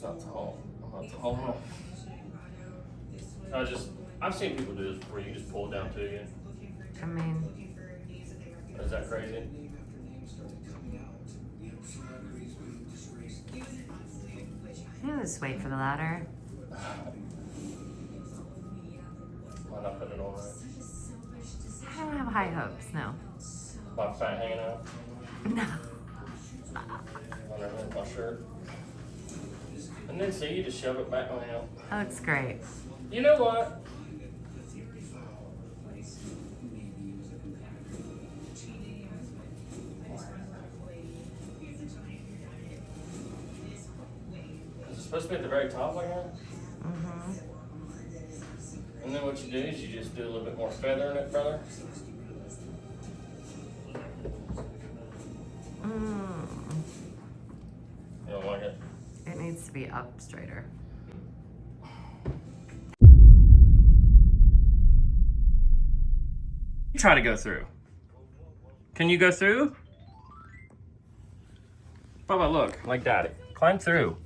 not tall. I'm not tall enough. I've seen people do this where you just pull it down to you. I mean, Is that crazy? you just wait for the ladder. Might not put it on right. I don't have high hopes, no. My fat hanging out No. underneath my shirt. And then see, you just shove it back on out. Oh, it's great. You know what? Is it supposed to be at the very top like that? Mm-hmm. And then what you do is you just do a little bit more feather in it, brother. You don't like it? It needs to be up straighter. Try to go through. Can you go through? Bubba, look, like daddy. Climb through.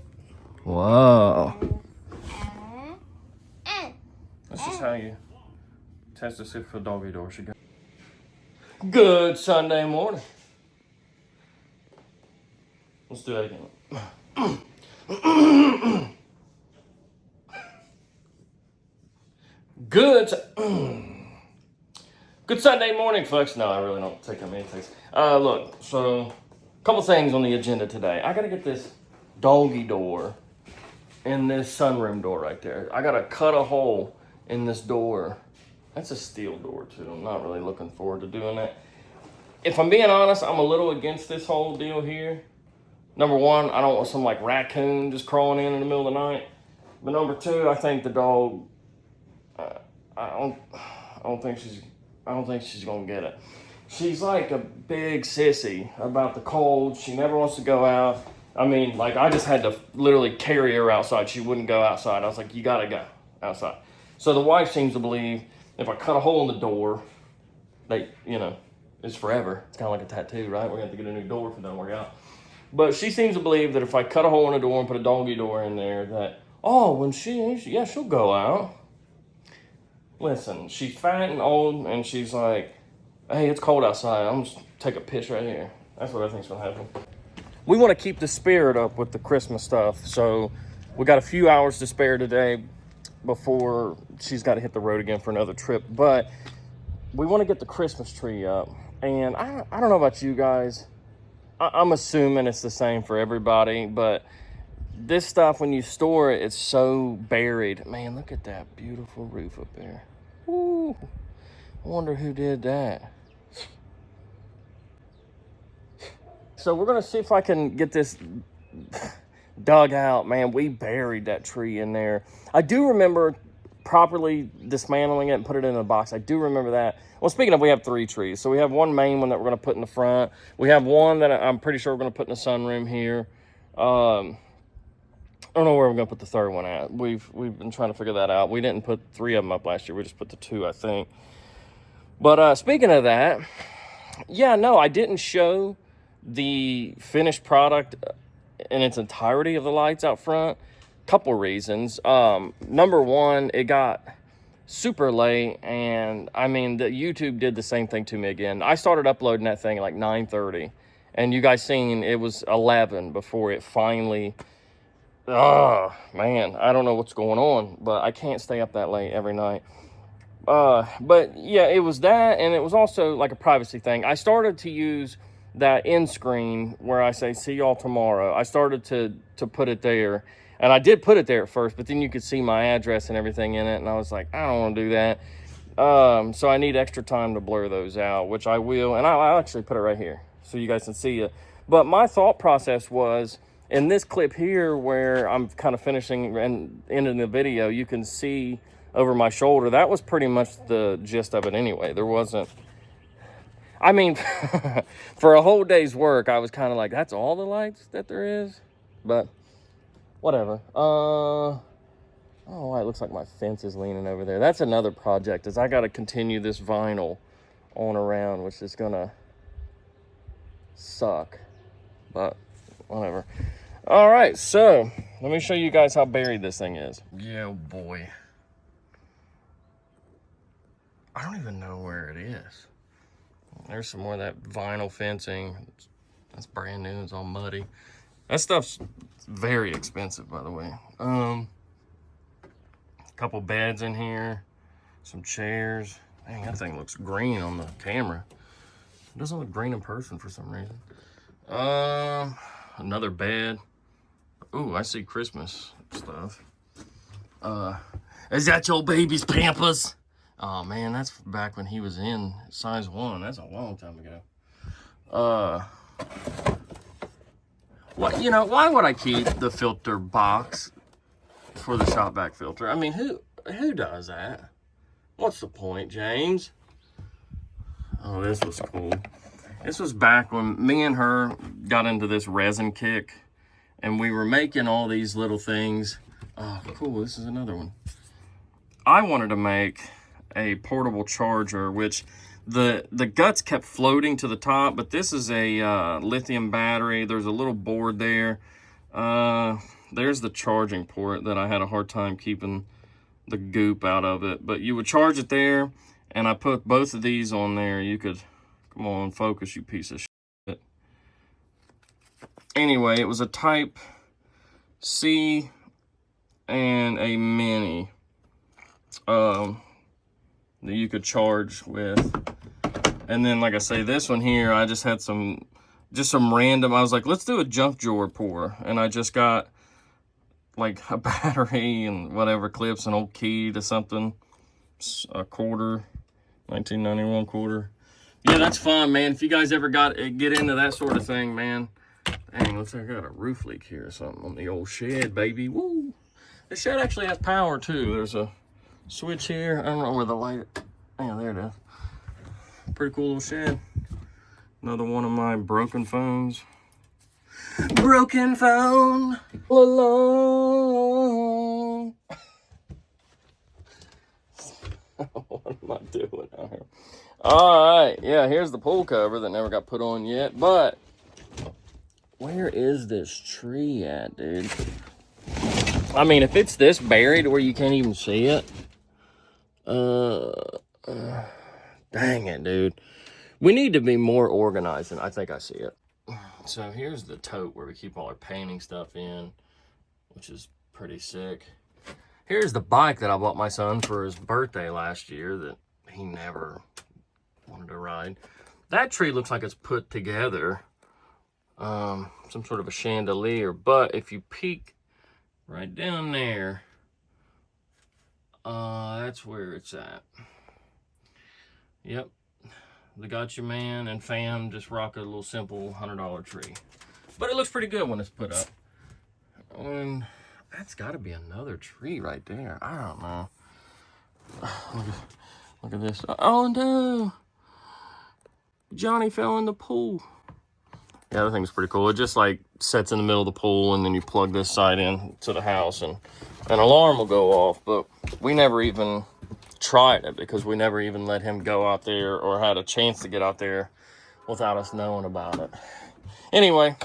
Whoa. This is how you test to see if a doggy door should go. Good Sunday morning. Let's do that again. Good Sunday morning, folks. No, I really don't take that many takes. Look, so a couple things on the agenda today. I gotta get this doggy door in this sunroom door right there. I gotta cut a hole in this door. That's a steel door too. I'm not really looking forward to doing that. If I'm being honest, I'm a little against this whole deal here. Number one, I don't want some like raccoon just crawling in the middle of the night. But number two, I think the dog, I don't think she's gonna get it. She's like a big sissy about the cold. She never wants to go out. I mean, like I just had to literally carry her outside. She wouldn't go outside. I was like, you gotta go outside. So the wife seems to believe if I cut a hole in the door, it's forever. It's kind of like a tattoo, right? We're gonna have to get a new door if it doesn't work out. But she seems to believe that if I cut a hole in the door and put a doggy door in there, that, when she'll go out. Listen, she's fat and old, and she's like, hey, it's cold outside. I'm just take a piss right here. That's what I think's gonna happen. We want to keep the spirit up with the Christmas stuff, so we got a few hours to spare today before she's got to hit the road again for another trip. But we want to get the Christmas tree up, and I don't know about you guys. I'm assuming it's the same for everybody, but this stuff, when you store it, it's so buried. Man, look at that beautiful roof up there. Ooh, I wonder who did that. So we're going to see if I can get this dug out. Man, we buried that tree in there. I do remember properly dismantling it and put it in a box. I do remember that. Well, speaking of, we have 3 trees. So we have one main one that we're going to put in the front. We have one that I'm pretty sure we're going to put in the sunroom here. I don't know where we're going to put the third one at. We've been trying to figure that out. We didn't put 3 of them up last year. We just put the 2, I think. But speaking of that, yeah, no, I didn't show the finished product in its entirety of the lights out front. Couple reasons. Number one, it got super late, and I mean, the YouTube did the same thing to me again. I started uploading that thing at like 9:30, and you guys seen it was 11 before it finally. Oh man, I don't know what's going on, but I can't stay up that late every night. But yeah, it was that, and it was also like a privacy thing. I started to use that end screen where I say, see y'all tomorrow. I started to put it there, and I did put it there at first, but then you could see my address and everything in it, and I was like, I don't want to do that. So I need extra time to blur those out, which I will, and I'll actually put it right here so you guys can see it. But my thought process was, in this clip here where I'm kind of finishing and ending the video, you can see over my shoulder, that was pretty much the gist of it anyway. There wasn't, I mean, for a whole day's work, I was kind of like, that's all the lights that there is? But whatever. Oh, it looks like my fence is leaning over there. That's another project, is I got to continue this vinyl on around, which is going to suck. But whatever. All right, so Let me show you guys how buried this thing is. Yeah, oh boy. I don't even know where it is. There's some more of that vinyl fencing. That's brand new, it's all muddy. That stuff's very expensive, by the way. A couple beds in here, some chairs. Dang, that thing looks green on the camera. It doesn't look green in person for some reason. Another bed. Ooh, I see Christmas stuff. Is that your baby's Pampers? Oh man, that's back when he was in size 1. That's a long time ago. What, you know, why would I keep the filter box for the shop vac filter? I mean, who does that? What's the point, James? Oh, this was cool. This was back when me and her got into this resin kick, and we were making all these little things. Oh, cool, this is another one. I wanted to make a portable charger, which the guts kept floating to the top, but this is a lithium battery. There's a little board there. There's the charging port that I had a hard time keeping the goop out of it, but you would charge it there, and I put both of these on there. You could, come on, focus, you piece of shit. Anyway, it was a Type C and a Mini that you could charge with. And then, like I say, this one here, I just had some random, I was like, let's do a junk drawer pour. And I just got like a battery and whatever clips, an old key to something, a quarter, 1991 quarter. Yeah, that's fun, man. If you guys ever get into that sort of thing, man. Dang, looks like I got a roof leak here or something on the old shed, baby. Woo! The shed actually has power too. There's a switch here. I don't know where the light, yeah, there it is. Pretty cool little shed. Another one of my broken phones. Broken phone alone. What am I doing out here? All right, yeah, here's the pool cover that never got put on yet, but where is this tree at, dude? I mean, if it's this buried where you can't even see it, dang it, dude. We need to be more organized, and I think I see it. So here's the tote where we keep all our painting stuff in, which is pretty sick. Here's the bike that I bought my son for his birthday last year that he never wanted to ride. That tree looks like it's put together. Some sort of a chandelier, but if you peek right down there, that's where it's at. Yep. The Gotcha Man and fam just rock a little simple $100 tree. But it looks pretty good when it's put up. And that's got to be another tree right there. I don't know. Look at this. Oh no! Johnny fell in the pool. Yeah, that thing's pretty cool. It just like sits in the middle of the pool, and then you plug this side in to the house, and an alarm will go off. But we never even tried it because we never even let him go out there or had a chance to get out there without us knowing about it. Anyway,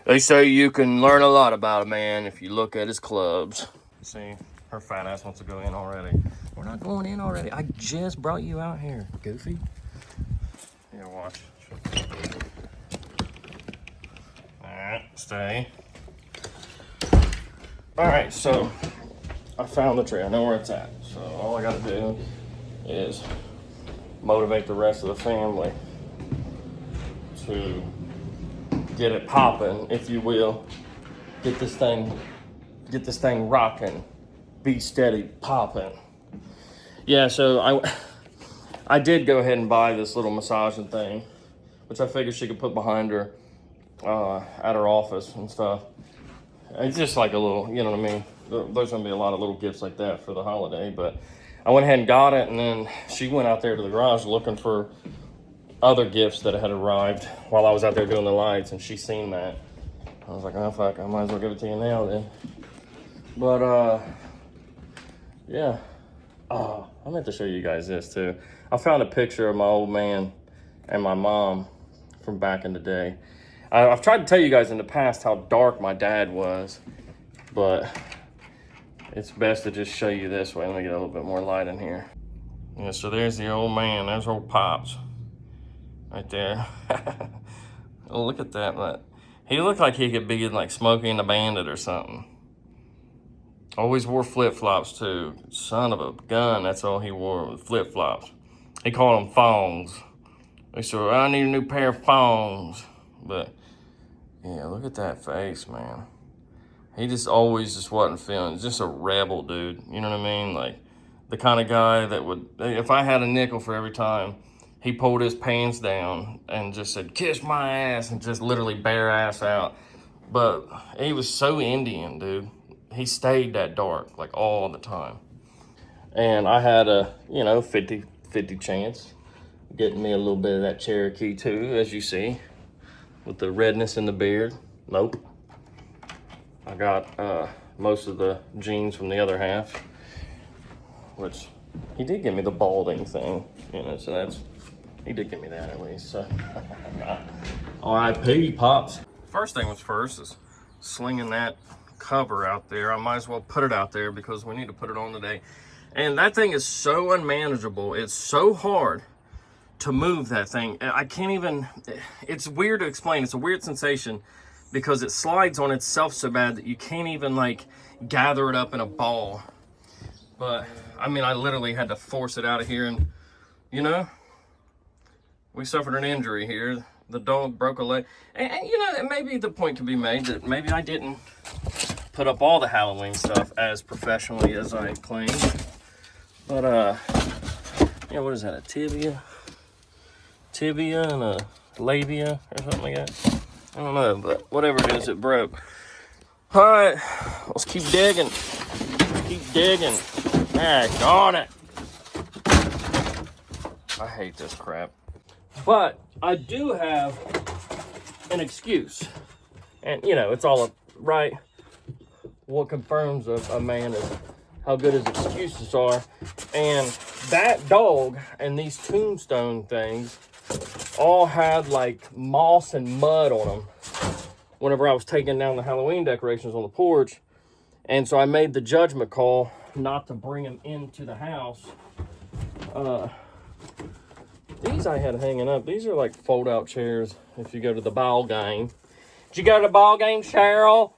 they say you can learn a lot about a man if you look at his clubs. See, her fat ass wants to go in already. We're not going in already. I just brought you out here, goofy. Yeah, watch. Alright, stay. Alright, so I found the tree. I know where it's at. So all I gotta do is motivate the rest of the family to get it popping, if you will. Get this thing rocking. Be steady popping. Yeah, so I did go ahead and buy this little massaging thing, which I figured she could put behind her at her office and stuff. It's just like a little, you know what I mean? There's gonna be a lot of little gifts like that for the holiday, but I went ahead and got it, and then she went out there to the garage looking for other gifts that had arrived while I was out there doing the lights, and she seen that. I was like, oh fuck, I might as well give it to you now then. But yeah. Oh, I meant to show you guys this too. I found a picture of my old man and my mom from back in the day. I've tried to tell you guys in the past how dark my dad was, but it's best to just show you this way. Let me get a little bit more light in here. Yeah, so there's the old man. There's old Pops right there. Oh, look at that. But he looked like he could be in like Smokey and the Bandit or something. Always wore flip-flops too. Son of a gun, that's all he wore, was flip-flops. He called them thongs. He said, I need a new pair of thongs. But yeah, look at that face, man. He just always just wasn't feeling, just a rebel dude. You know what I mean? Like the kind of guy that would, if I had a nickel for every time he pulled his pants down and just said, kiss my ass, and just literally bare ass out. But he was so Indian, dude. He stayed that dark, like all the time. And I had a, 50-50 chance getting me a little bit of that Cherokee too, as you see, with the redness in the beard. Nope. I got most of the genes from the other half, which he did give me the balding thing, so he did give me that at least, so. R.I.P. Pops. First thing was first is slinging that cover out there. I might as well put it out there because we need to put it on today. And that thing is so unmanageable. It's so hard to move that thing. I can't even, it's weird to explain. It's a weird sensation because it slides on itself so bad that you can't even like gather it up in a ball. But I mean, I literally had to force it out of here, and we suffered an injury here. The dog broke a leg. And maybe the point can be made that maybe I didn't put up all the Halloween stuff as professionally as I claimed. But, what is that, a tibia? Tibia and a labia or something like that? I don't know, but whatever it is, it broke. All right, let's keep digging. Keep digging. Darn it. I hate this crap. But I do have an excuse. And, it's all right. What confirms a man is how good his excuses are. And that dog and these tombstone things all had like moss and mud on them whenever I was taking down the Halloween decorations on the porch. And so I made the judgment call not to bring them into the house. These I had hanging up. These are like fold-out chairs if you go to the ball game. Did you go to the ball game, Cheryl?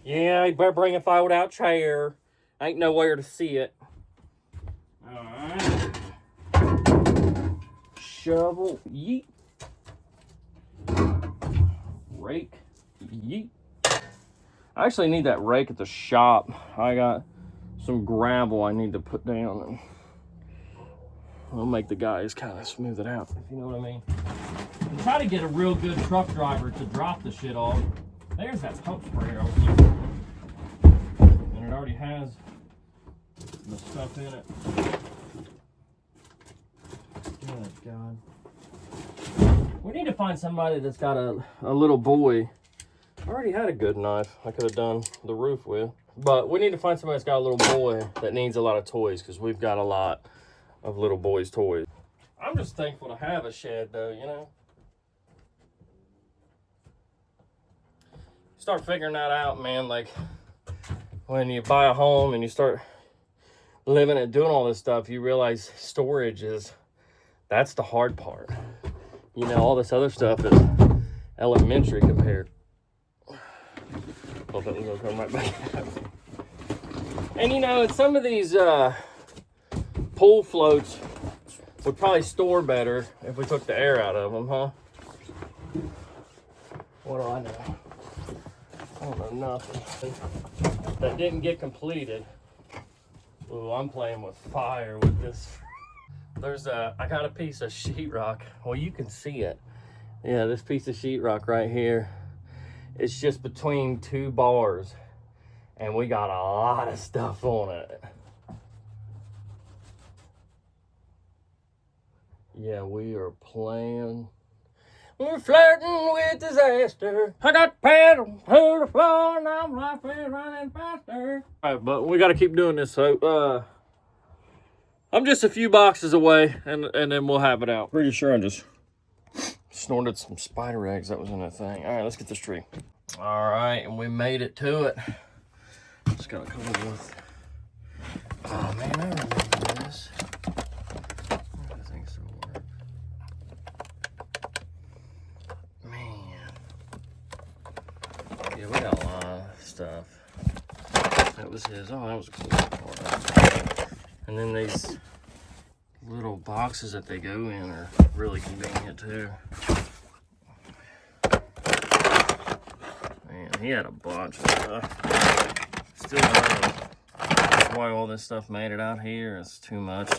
Yeah, you better bring a fold-out chair. Ain't nowhere to see it. All right. Shovel, yeet. Rake, yeet. I actually need that rake at the shop. I got some gravel I need to put down, and I'll make the guys kind of smooth it out, if you know what I mean. And try to get a real good truck driver to drop the shit off. There's that pump sprayer I was looking for. And it already has the stuff in it. Good God. We need to find somebody that's got a little boy. I already had a good knife I could have done the roof with. But we need to find somebody that's got a little boy that needs a lot of toys, because we've got a lot of little boys' toys. I'm just thankful to have a shed, though, Start figuring that out, man. Like, when you buy a home and you start living and doing all this stuff, you realize storage that's the hard part. All this other stuff is elementary compared. Hope it was gonna come right back out. And some of these pool floats would probably store better if we took the air out of them, huh? What do I know? I don't know nothing. That didn't get completed. Ooh, I'm playing with fire with this. I got a piece of sheetrock. Well, you can see it. Yeah, this piece of sheetrock right here. It's just between two bars. And we got a lot of stuff on it. Yeah, we are playing. We're flirting with disaster. I got pedal to the floor and I'm laughing, running faster. All right, but we got to keep doing this. So, I'm just a few boxes away and then we'll have it out. Pretty sure I just snorted some spider eggs that was in that thing. All right, let's get this tree. All right, and we made it to it. Just gotta come with. Oh man, I remember this. That thing still work. Man. Yeah, we got a lot of stuff. That was his. Oh, that was a cool part. And then these little boxes that they go in are really convenient too. Man, he had a bunch of stuff. Still don't know why all this stuff made it out here. It's too much.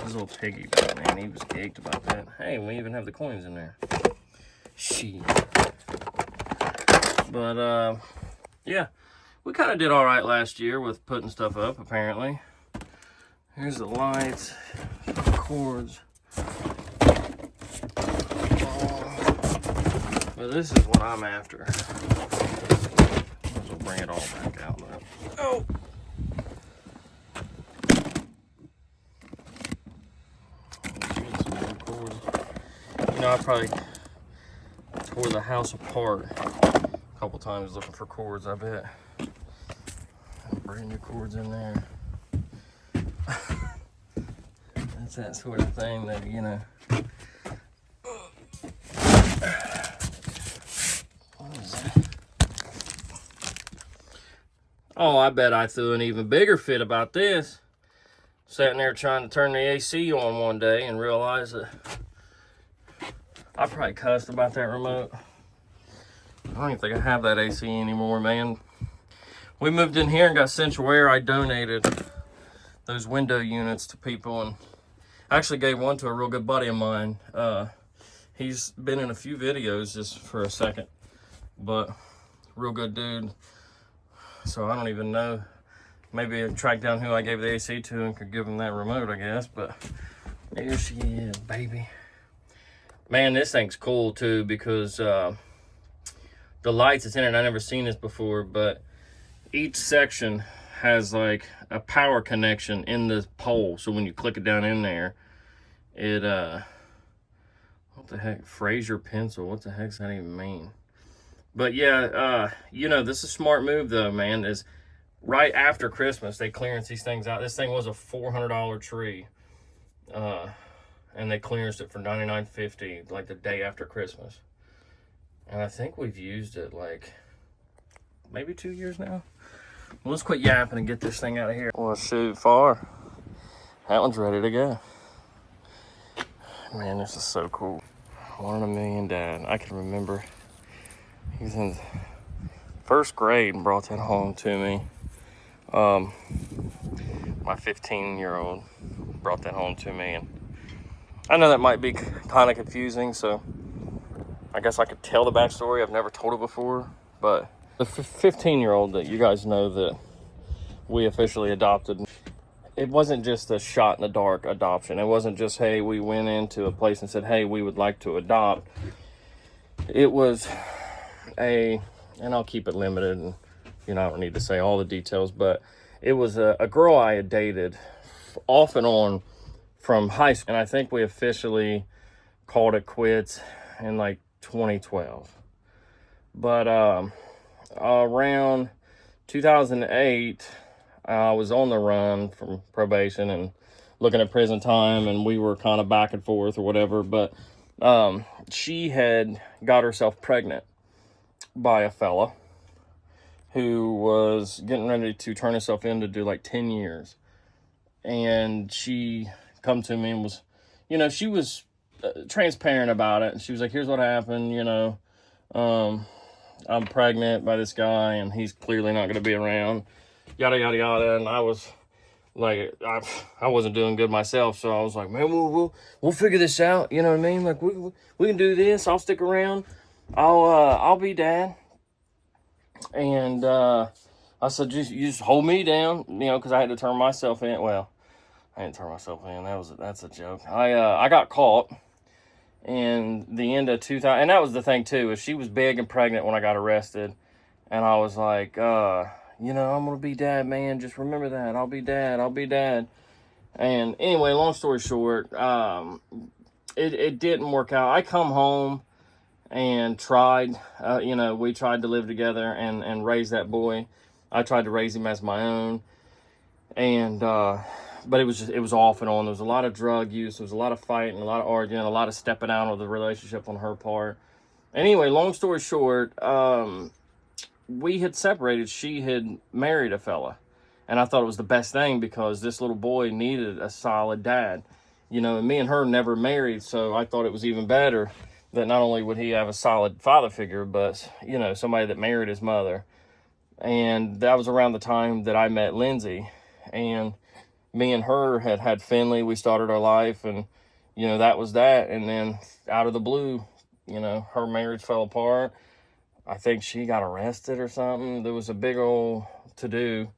His little piggy bank, man, he was geeked about that. Hey, we even have the coins in there. Shit. But, yeah. We kind of did all right last year with putting stuff up, apparently. Here's the lights, cords. But this is what I'm after. We'll bring it all back out now. Oh! You know, I probably tore the house apart a couple times looking for cords, I bet. Brand new cords in there. That's that sort of thing that, you know. What is that? Oh, I bet I threw an even bigger fit about this. Sitting there trying to turn the AC on one day and realized that I probably cussed about that remote. I don't even think I have that AC anymore, man. We moved in here and got Central Air. I donated those window units to people, and I actually gave one to a real good buddy of mine. He's been in a few videos just for a second, but real good dude. So I don't even know. Maybe I tracked down who I gave the AC to and could give him that remote, I guess. But here she is, baby. Man, this thing's cool too because the lights that's in it, I never seen this before, but each section has like a power connection in the pole. So when you click it down in there, it, what the heck, Fraser pencil, what the heck's that even mean? But yeah, you know, this is a smart move though, man, is right after Christmas, they clearance these things out. This thing was a $400 tree, and they clearanced it for $99.50, like the day after Christmas. And I think we've used it like maybe 2 years now. Well, let's quit yapping and get this thing out of here. Well, shoot, far. That one's ready to go. Man, this is so cool. 1 in a million dad. I can remember he was in first grade and brought that home to me. My 15-year-old brought that home to me, and I know that might be kind of confusing, so I guess I could tell the backstory. I've never told it before, but the 15-year-old that you guys know that we officially adopted, it wasn't just a shot in the dark adoption. It wasn't just, hey, we went into a place and said, hey, we would like to adopt. It was and I'll keep it limited, and you know, I don't need to say all the details, but it was a girl I had dated off and on from high school, and I think we officially called it quits in like 2012. But around 2008, I was on the run from probation and looking at prison time, and we were kind of back and forth or whatever, but she had got herself pregnant by a fella who was getting ready to turn herself in to do like 10 years. And she come to me and was, you know, she was transparent about it. And she was like, here's what happened, you know, I'm pregnant by this guy and he's clearly not going to be around, yada, yada, yada. And I was like, I wasn't doing good myself. So I was like, man, we'll figure this out. You know what I mean? Like we can do this. I'll stick around. I'll be dad. And I said, you just hold me down, you know, because I had to turn myself in. Well, I didn't turn myself in. That's a joke. I got caught in the end of 2000, and that was the thing too, is she was big and pregnant when I got arrested, and I was like, you know, I'm gonna be dad, man. Just remember that. I'll be dad. And anyway, long story short, it didn't work out. I come home and tried, we tried to live together and raise that boy. I tried to raise him as my own, and but it was off and on. There was a lot of drug use, there was a lot of fighting, a lot of arguing, a lot of stepping out of the relationship on her part. Anyway, long story short, we had separated. She had married a fella, and I thought it was the best thing because this little boy needed a solid dad, and me and her never married, so I thought it was even better that not only would he have a solid father figure, but, somebody that married his mother. And that was around the time that I met Lindsay, and me and her had Finley. We started our life, and, that was that. And then out of the blue, her marriage fell apart. I think she got arrested or something. There was a big old to-do,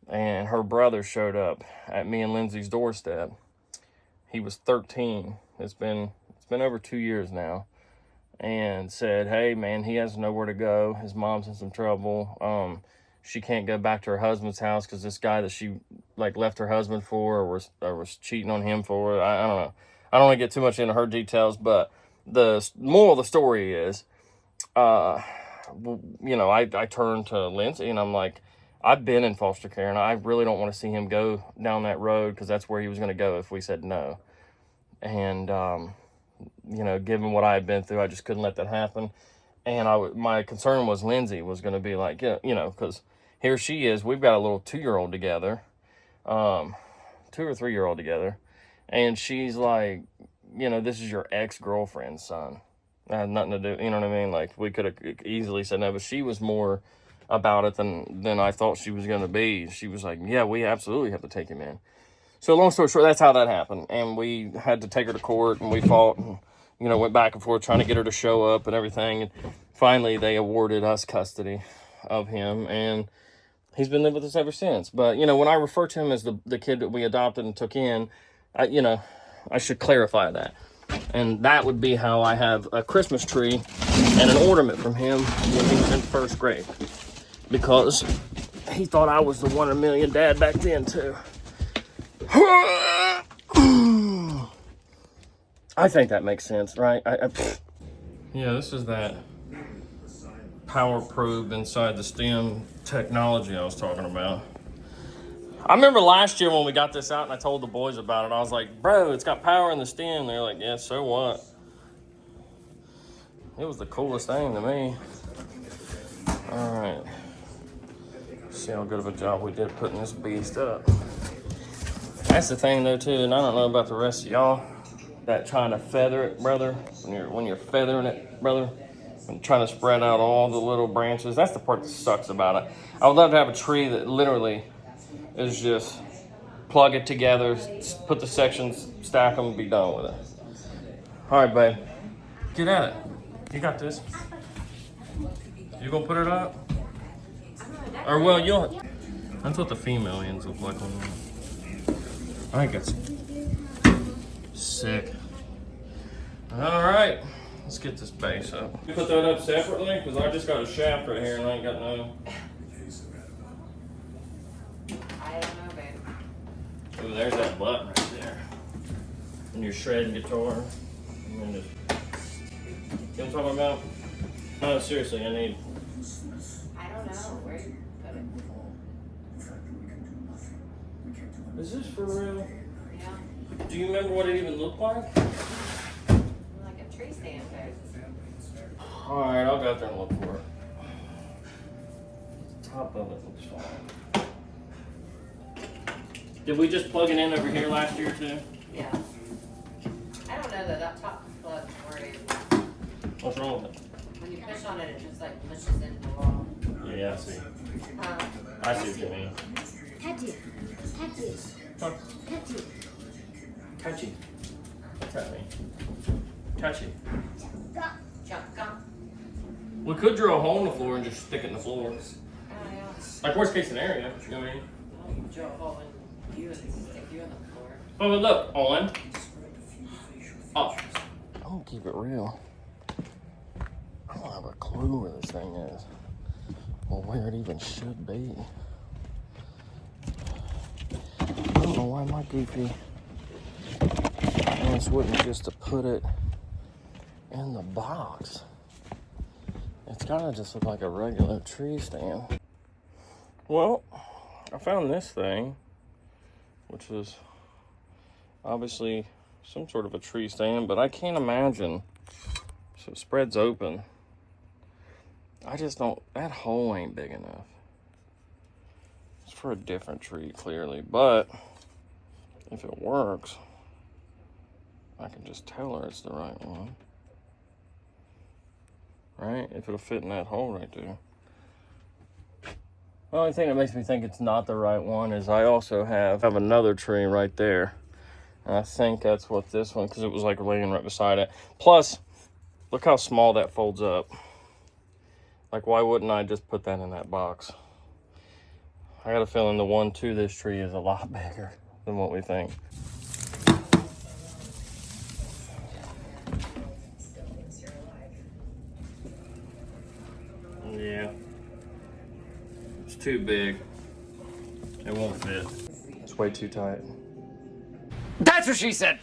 and her brother showed up at me and Lindsay's doorstep. He was 13. It's been over 2 years now, and said, hey, man, he has nowhere to go. His mom's in some trouble. She can't go back to her husband's house because this guy that she, left her husband for or was cheating on him for, I don't know. I don't want to get too much into her details, but the moral of the story is, I turned to Lindsay and I'm like, I've been in foster care and I really don't want to see him go down that road because that's where he was going to go if we said no. And, given what I had been through, I just couldn't let that happen. And my concern was Lindsay was going to be like, because here she is. We've got a little 2-year-old together, 2 or 3-year-old together. And she's like, this is your ex-girlfriend's son. That had nothing to do, you know what I mean? We could have easily said no, but she was more about it than I thought she was going to be. She was like, yeah, we absolutely have to take him in. So long story short, that's how that happened. And we had to take her to court, and we fought and, went back and forth trying to get her to show up and everything. And finally, they awarded us custody of him, and he's been living with us ever since. But, when I refer to him as the kid that we adopted and took in, I should clarify that. And that would be how I have a Christmas tree and an ornament from him when he was in first grade. Because he thought I was the 1 in a million dad back then, too. I think that makes sense, right? Yeah, this is that power probe inside the stem technology I was talking about. I remember last year when we got this out and I told the boys about it, I was like, bro, it's got power in the stem. They're like, yeah, so what? It was the coolest thing to me. All right. See how good of a job we did putting this beast up. That's the thing though too, and I don't know about the rest of y'all, that trying to feather it, brother, when you're feathering it, brother, and trying to spread out all the little branches, that's the part that sucks about it. I would love to have a tree that literally is just plug it together, put the sections, stack them, and be done with it. All right, babe, get at it. You got this. You gonna put it up? Or well, that's what the female ends look like on them. I think that's sick. All right, let's get this base up. You put that up separately? Because I just got a shaft right here and I ain't got no. I don't know, babe. Ooh, there's that button right there. And your shredding guitar. And then just, you know what I'm talking about? No, seriously, I need. I don't know. Where you put it? Is this for real? Yeah. Do you remember what it even looked like? Like a tree stand, babe. Alright, I'll go out there and look for it. The top of it looks fine. Did we just plug it in over here last year too? Yeah. I don't know that top plug where it is. What's wrong with it? When you push on it, it just pushes into the wall. Yeah, I see. Huh? I see what you mean. Touchy. Touchy. Huh? Touchy. Touchy. What's that mean? Touchy. Chunk. We could drill a hole in the floor and just stick it in the floor. Oh, yeah. Like worst case scenario, you know what I mean? Well, you can drill a hole in you and stick you in the floor. Oh, but look, on. Up. I'm gonna keep it real. I don't have a clue where this thing is. Or where it even should be. I don't know why my goofy ass wouldn't just have put it in the box. It's gotta just look like a regular tree stand. Well, I found this thing, which is obviously some sort of a tree stand, but I can't imagine. So it spreads open. I just don't, that hole ain't big enough. It's for a different tree, clearly, but if it works, I can just tell her it's the right one. Right? If it'll fit in that hole right there. The only thing that makes me think it's not the right one is I also have another tree right there. And I think that's what this one, because it was like laying right beside it. Plus, look how small that folds up. Like, why wouldn't I just put that in that box? I got a feeling the one to this tree is a lot bigger than what we think. Yeah. It's too big. It won't fit. It's way too tight. That's what she said.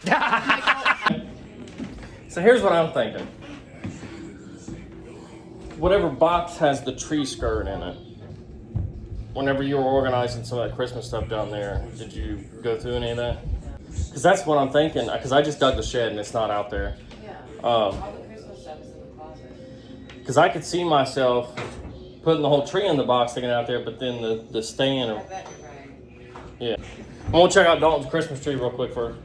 So here's what I'm thinking. Whatever box has the tree skirt in it, whenever you were organizing some of that Christmas stuff down there, did you go through any of that? Because that's what I'm thinking, because I just dug the shed and it's not out there. Yeah. All the Christmas stuff is in the closet. Because I could see myself putting the whole tree in the box, sticking out there, but then the stand. I bet you're right. Yeah. I'm going to check out Dalton's Christmas tree real quick first.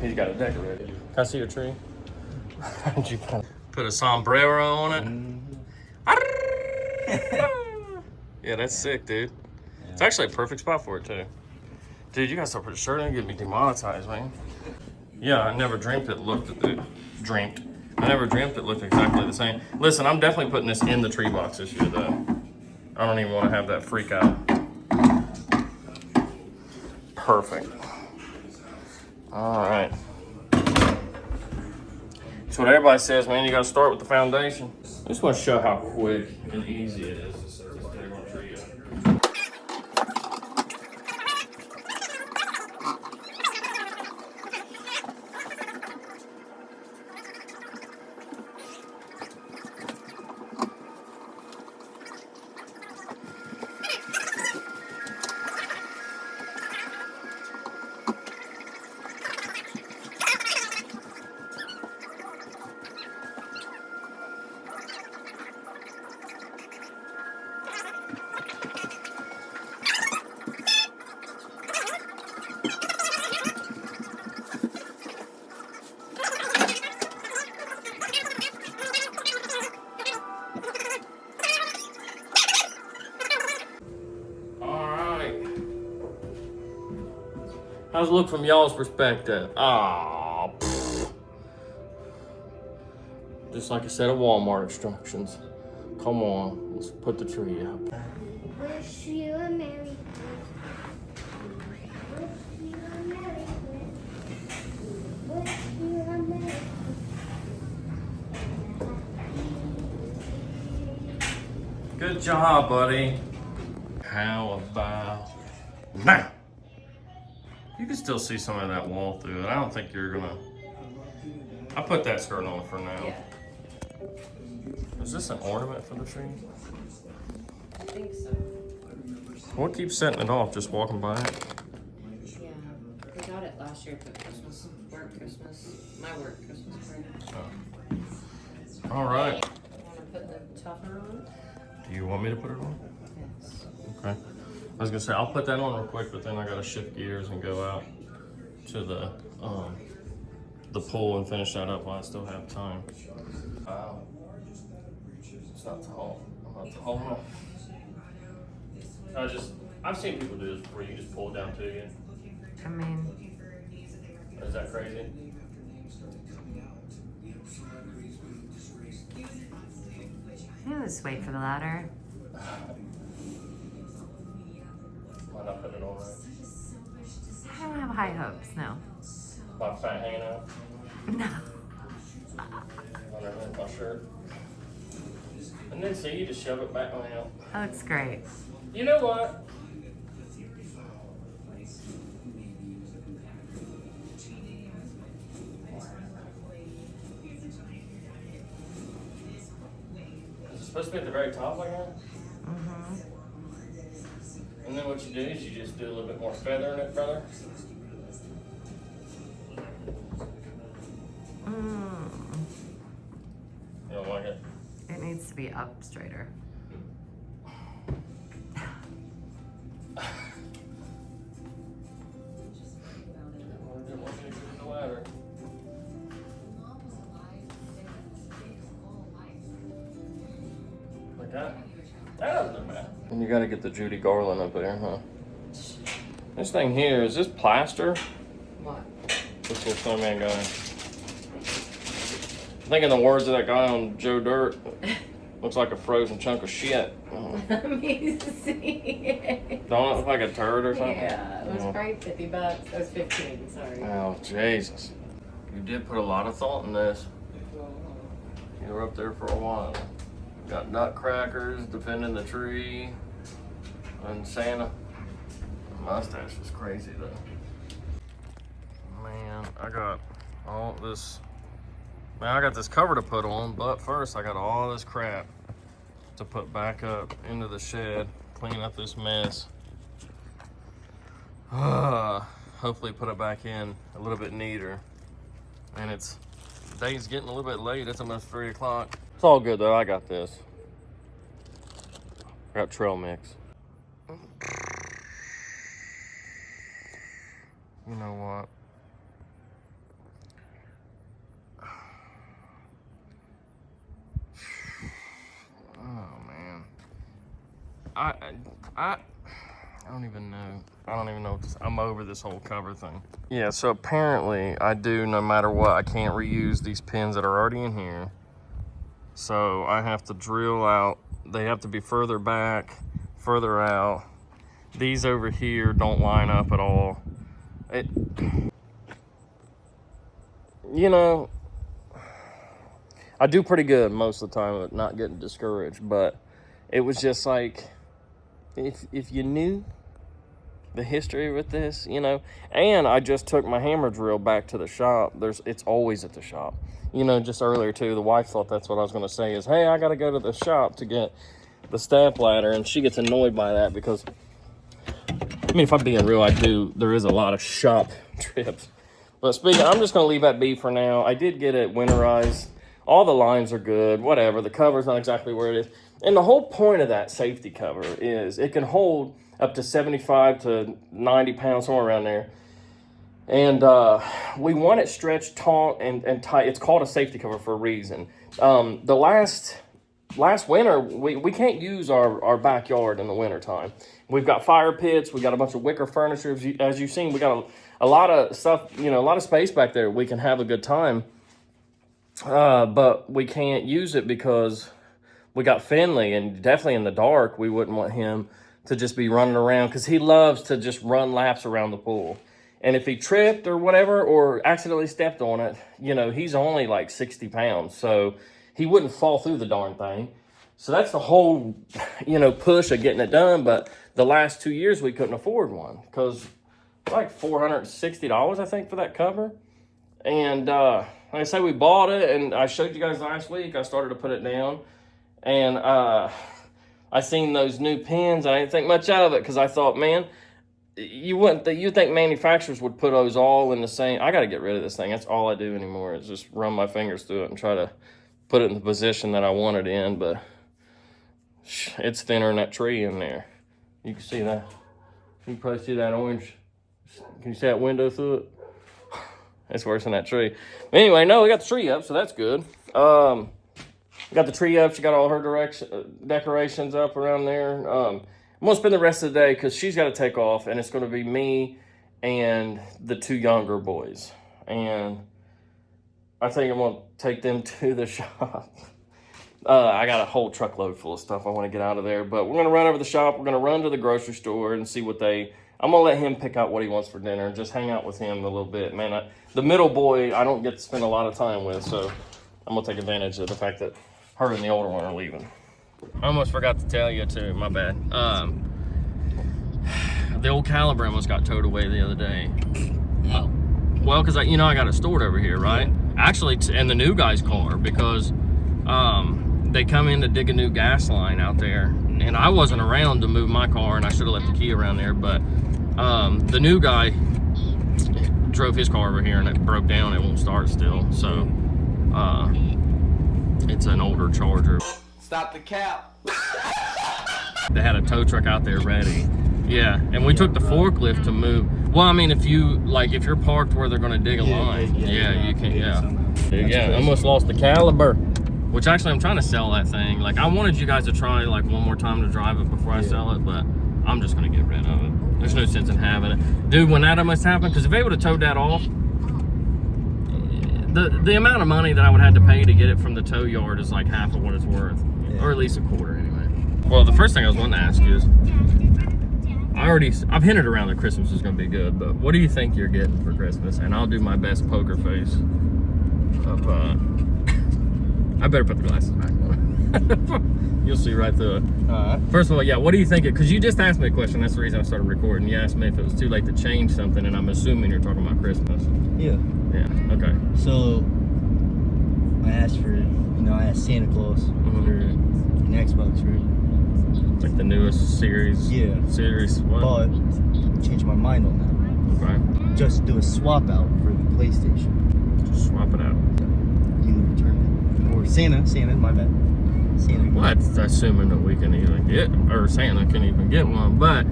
He's got it decorated. Can I see your tree? Did you put a sombrero on it? Yeah, that's sick, dude. It's actually a perfect spot for it, too. Dude, you gotta start putting a shirt on, get me demonetized, man. Yeah, I never dreamt it looked I never dreamt it looked exactly the same. Listen, I'm definitely putting this in the tree box this year, though. I don't even want to have that freak out. Perfect. All right. So what everybody says, man, you gotta start with the foundation. I just want to show how quick and easy it is to set this daggone tree up. How's it look from y'all's perspective? Ah, just like a set of Walmart instructions. Come on, let's put the tree up. Wish you a Merry Good job, buddy. How about now? You can still see some of that wall through it. I don't think you're gonna. I put that skirt on for now. Yeah. Is this an ornament for the tree? I think so. What keeps setting it off? Just walking by it? Yeah. We got it last year for Christmas. My work Christmas party. Oh. All right. Want to put the topper on? Do you want me to put it on? Yes. Okay. I was gonna say I'll put that on real quick, but then I gotta shift gears and go out to the pool and finish that up while I still have time. Wow. It's not tall. I'm not tall enough. I've seen people do this before. You just pull it down to you. I mean, Is that crazy? I'll just wait for the ladder. Might not put it on right. I don't have high hopes, no. My fat hanging out No. underneath my shirt. And then see, you just shove it back on out. Oh, it's great. You know what? supposed to be at the very top like that? Mm-hmm. And then what you do is you just do a little bit more feather in it, brother. You don't like it? It needs to be up straighter. Like that? That doesn't look bad. And you gotta get the Judy Garland up there, huh? This thing here, is this plaster? What? This little snowman guy. I'm thinking the words of that guy on Joe Dirt. Looks like a frozen chunk of shit. Let me see. Don't it look like a turd or something? Yeah, it was probably $50. It was 15, sorry. Oh, Jesus. You did put a lot of thought in this. You were up there for a while. Got nutcrackers defending the tree. And Santa. The mustache is crazy, though. Man, I got all this. Man, I got this cover to put on, but first I got all this crap to put back up into the shed, clean up this mess. Hopefully put it back in a little bit neater. And the day's getting a little bit late. It's almost 3 o'clock. It's all good though, I got this. Got trail mix. You know what? Oh man, I don't even know. I don't even know what I'm over this whole cover thing. Yeah, so apparently I do, no matter what, I can't reuse these pins that are already in here. So I have to drill out. They have to be further back, further out. These over here don't line up at all. You know, I do pretty good most of the time at not getting discouraged, but it was just like, if you knew the history with this, you know, and I just took my hammer drill back to the shop. It's always at the shop. You know, just earlier too, the wife thought that's what I was going to say is, hey, I got to go to the shop to get the step ladder, and she gets annoyed by that because, I mean, if I'm being real, there is a lot of shop trips. But speaking, I'm just going to leave that be for now. I did get it winterized. All the lines are good, whatever. The cover's not exactly where it is. And the whole point of that safety cover is it can hold up to 75 to 90 pounds, somewhere around there. And we want it stretched, taut, and tight. It's called a safety cover for a reason. The last winter, we can't use our backyard in the wintertime. We've got fire pits. We got a bunch of wicker furniture. As you've seen, we got a lot of stuff, you know, a lot of space back there. We can have a good time. But we can't use it because we got Finley, and definitely in the dark, we wouldn't want him to just be running around because he loves to just run laps around the pool. And if he tripped or whatever, or accidentally stepped on it, you know, he's only like 60 pounds. So he wouldn't fall through the darn thing. So that's the whole, you know, push of getting it done. But the last 2 years, we couldn't afford one because like $460, I think, for that cover. And like I say, we bought it, and I showed you guys last week. I started to put it down, and I seen those new pins. I didn't think much out of it because I thought, man, you'd think manufacturers would put those all in the same. I got to get rid of this thing. That's all I do anymore is just run my fingers through it and try to put it in the position that I want it in. But it's thinner than that tree in there. You can see that. You can probably see that orange. Can you see that window through it? It's worse than that tree. Anyway, no, we got the tree up, so that's good. Got the tree up. She got all her decorations up around there. I'm going to spend the rest of the day because she's got to take off, and it's going to be me and the 2 younger boys. And I think I'm going to take them to the shop. I got a whole truckload full of stuff I want to get out of there. But we're going to run over the shop. We're going to run to the grocery store and see what I'm going to let him pick out what he wants for dinner and just hang out with him a little bit. Man, the middle boy, I don't get to spend a lot of time with, so I'm going to take advantage of the fact that her and the older one are leaving. I almost forgot to tell you, too. My bad. The old Caliber almost got towed away the other day. Oh. Well, because I got it stored over here, right? Yeah. Actually, in the new guy's car, because they come in to dig a new gas line out there, and I wasn't around to move my car, and I should have left the key around there, but the new guy drove his car over here and it broke down. It won't start still, so it's an older Charger. Stop the cap. They had a tow truck out there ready. Yeah, and we took the forklift to move. Well, I mean, if you're parked where they're gonna dig a line, you can, I almost lost the Caliber, which actually I'm trying to sell that thing. Like, I wanted you guys to try like one more time to drive it before I sell it, but I'm just gonna get rid of it. There's no sense in having it, dude. When that almost happened, because if they would have towed that off, the amount of money that I would have to pay to get it from the tow yard is like half of what it's worth, or at least a quarter anyway. Well, the first thing I was wanting to ask you is, I've hinted around that Christmas is going to be good, but what do you think you're getting for Christmas? And I'll do my best poker face of, I better put the glasses back on. You'll see right through it. First of all, yeah, what do you think? Because you just asked me a question. That's the reason I started recording. You asked me if it was too late to change something, and I'm assuming you're talking about Christmas. Yeah. Yeah, okay. So, I asked Santa Claus for an Xbox, right? Like the newest series? Yeah. Series, what? But, changed my mind on that. Okay. Just do a swap out for the PlayStation. Just swap it out. You can return it. Or Santa, my bad. Santa. Well, that's assuming that we can even get, or Santa can even get one. But,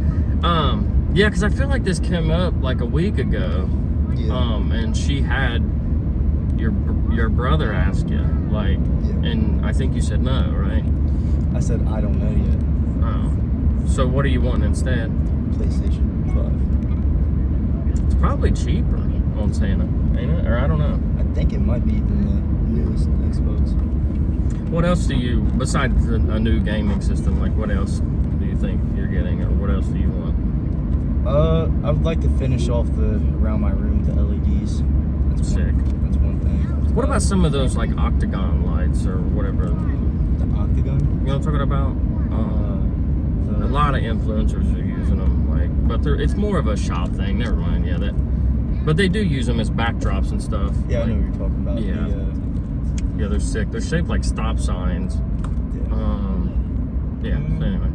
yeah, because I feel like this came up like a week ago. Yeah. And she had your brother ask you, like, and I think you said no, right? I said, I don't know yet. Oh. So what are you wanting instead? PlayStation 5. It's probably cheaper on Santa, ain't it? Or I don't know. I think it might be even the newest Xbox. What else do you, besides a new gaming system, like what else do you think you're getting, or what else do you want? I would like to finish off around my room, the LEDs. That's Sick. That's one thing. What about some of those like octagon lights or whatever? The octagon? You know what I'm talking about? A lot of influencers are using them, like, but it's more of a shop thing. Never mind, yeah, but they do use them as backdrops and stuff. Yeah, like, I know what you're talking about. Yeah. Yeah, they're sick. They're shaped like stop signs. So anyway.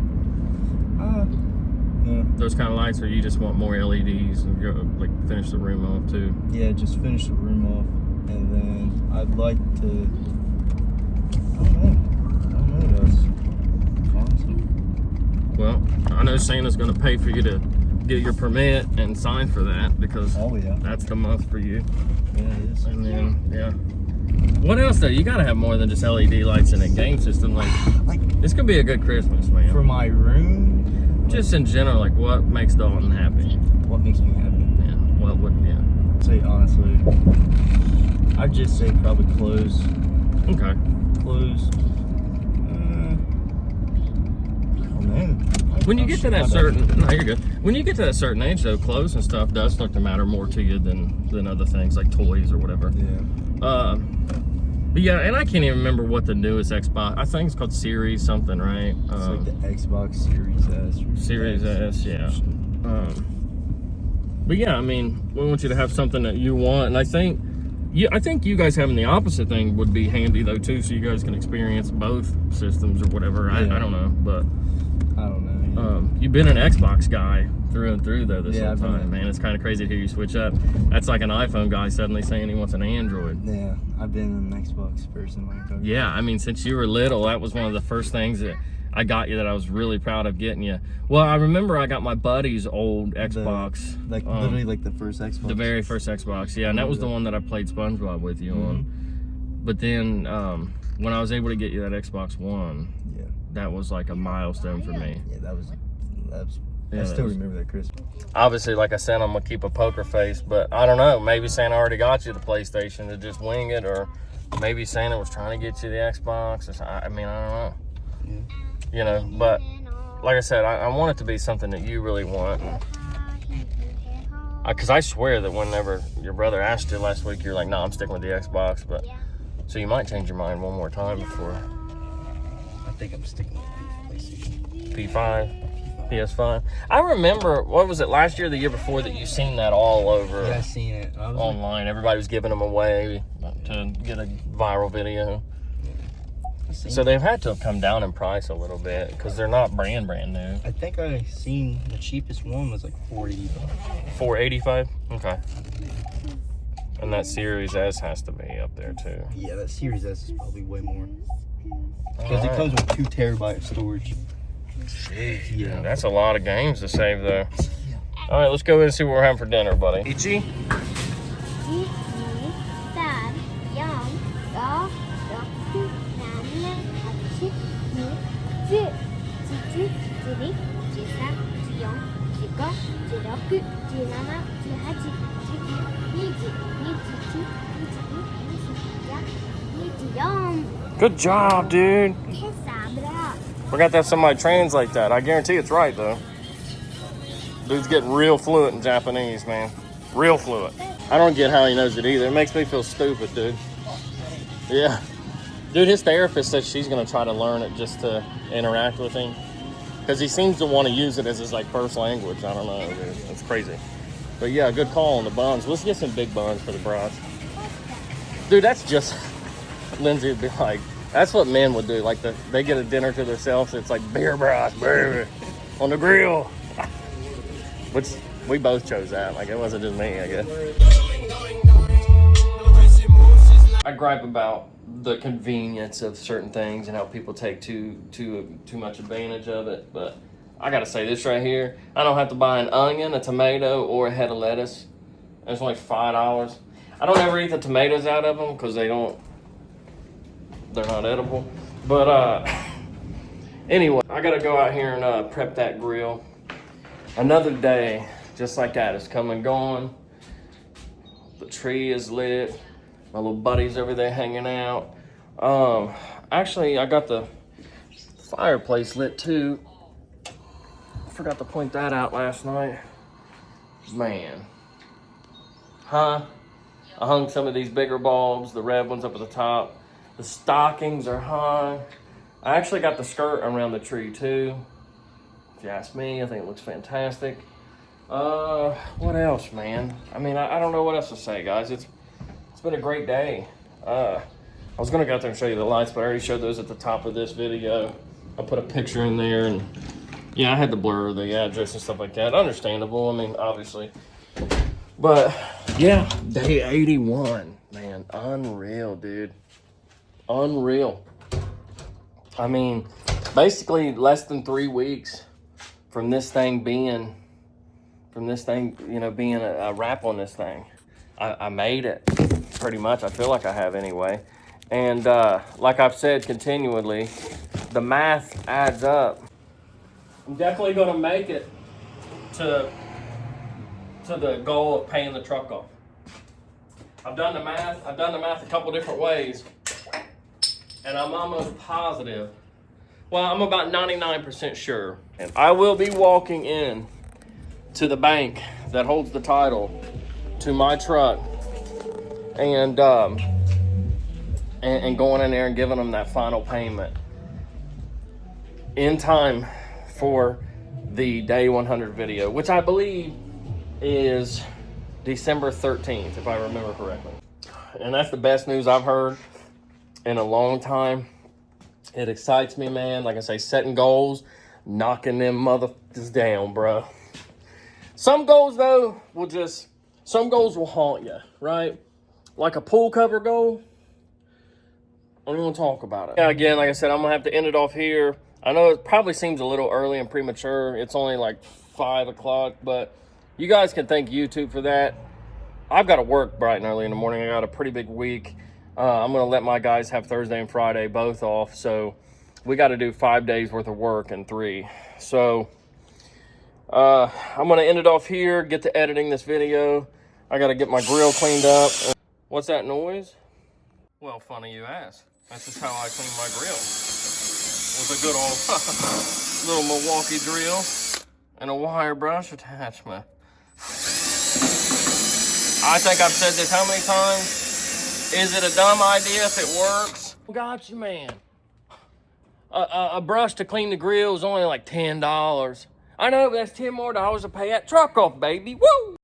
Yeah. Those kind of lights, or you just want more LEDs and go, like, finish the room off too? Yeah, just finish the room off, and then I'd like to. I don't know what else. Honestly. Well, I know Santa's going to pay for you to get your permit and sign for that, because that's the month for you. Yeah, it is. And then, what else though? You got to have more than just LED lights in a game system. Like this could be a good Christmas, man. For my room. Just in general, like what makes Dalton happy? What makes me happy? Yeah. What would? Yeah. Say honestly, I'd just say probably clothes. Okay. Clothes. Oh man. When you get to that certain, no, you're good. When you get to that certain age, though, clothes and stuff does start to matter more to you than other things like toys or whatever. Yeah. But yeah, and I can't even remember what the newest Xbox. I think it's called Series something, right? It's like the Xbox Series S. Series S, yeah. But yeah, I mean, we want you to have something that you want, and I think you guys having the opposite thing would be handy though too, so you guys can experience both systems or whatever. I don't know, but I don't know. you've been an Xbox guy through and through though this whole I've been time, man. It's kind of crazy to hear you switch up. That's like an iPhone guy suddenly saying he wants an Android. Yeah, I've been an Xbox person. Yeah, I mean, since you were little, that was one of the first things that I got you that I was really proud of getting you. Well, I remember I got my buddy's old Xbox. Literally like the first Xbox. The very first Xbox, yeah. And that was the one that I played SpongeBob with you on. But then when I was able to get you that Xbox One, that was like a milestone for me. Yeah, that was I still remember that Christmas. Obviously, like I said, I'm going to keep a poker face, but I don't know. Maybe Santa already got you the PlayStation to just wing it, or maybe Santa was trying to get you the Xbox. I mean, I don't know. Yeah. You know, but like I said, I want it to be something that you really want. Because I swear that whenever your brother asked you last week, you're like, no, I'm sticking with the Xbox. But so you might change your mind one more time before. I think I'm sticking with PlayStation. P5, PS5. I remember, what was it, last year or the year before, that you seen that all over Yeah, I seen it. I was online. Everybody was giving them away to get a viral video. So they've had to have come down in price a little bit because they're not brand new. I think I seen the cheapest one was like $480. $485. Okay. And that Series S has to be up there too. Yeah, that Series S is probably way more. Because it comes with 2 terabyte of storage. Yeah, that's a lot of games to save though. All right, let's go in and see what we're having for dinner, buddy. Ichi? Good job, dude. We got to have somebody translate that. I guarantee it's right, though. Dude's getting real fluent in Japanese, man. Real fluent. I don't get how he knows it either. It makes me feel stupid, dude. Yeah. Dude, his therapist said she's going to try to learn it just to interact with him. Because he seems to want to use it as his, like, first language. I don't know, dude. It's crazy. But, yeah, good call on the buns. Let's get some big buns for the brats. Dude, that's just... Lindsay would be like... That's what men would do. Like, they get a dinner to themselves. It's like beer brats, baby, on the grill. Which we both chose that. Like, it wasn't just me, I guess. I gripe about the convenience of certain things and how people take too much advantage of it. But I gotta say this right here. I don't have to buy an onion, a tomato, or a head of lettuce. It's only $5. I don't ever eat the tomatoes out of them because they're not edible. But anyway, I gotta go out here and prep that grill. Another day just like that is come and gone. The tree is lit. My little buddies over there hanging out. Actually, I got the fireplace lit too. I forgot to point that out last night. Man. I hung some of these bigger bulbs, the red ones up at the top. The stockings are hung. I actually got the skirt around the tree too. If you ask me, I think it looks fantastic. What else, man? I mean, I don't know what else to say, guys. It's been a great day. I was gonna go out there and show you the lights, but I already showed those at the top of this video. I put a picture in there, and yeah, I had to blur the address and stuff like that. Understandable, I mean, obviously. But yeah, day 81, man, unreal, dude. Unreal. I mean, basically less than 3 weeks from this thing being, being a wrap on this thing. I made it, pretty much. I feel like I have anyway. And like I've said continually, the math adds up. I'm definitely gonna make it to the goal of paying the truck off. I've done the math a couple different ways, and I'm almost positive. Well, I'm about 99% sure. And I will be walking in to the bank that holds the title to my truck and going in there and giving them that final payment in time for the day 100 video, which I believe is December 13th, if I remember correctly. And that's the best news I've heard in a long time. It excites me, man. Like I say, setting goals, knocking them motherfuckers down, bro. Some goals, though, some goals will haunt you, right? Like a pool cover goal, I don't even want to talk about it. Yeah, again, like I said, I'm going to have to end it off here. I know it probably seems a little early and premature. It's only like 5 o'clock, but you guys can thank YouTube for that. I've got to work bright and early in the morning. I got a pretty big week. I'm going to let my guys have Thursday and Friday both off. So we got to do 5 days worth of work in 3. So I'm going to end it off here, get to editing this video. I got to get my grill cleaned up. What's that noise? Well, funny you ask. That's just how I clean my grill. With a good old little Milwaukee drill and a wire brush attachment. I think I've said this how many times? Is it a dumb idea if it works? Gotcha, man. A brush to clean the grill is only like $10. I know, but that's $10 more to pay that truck off, baby. Woo!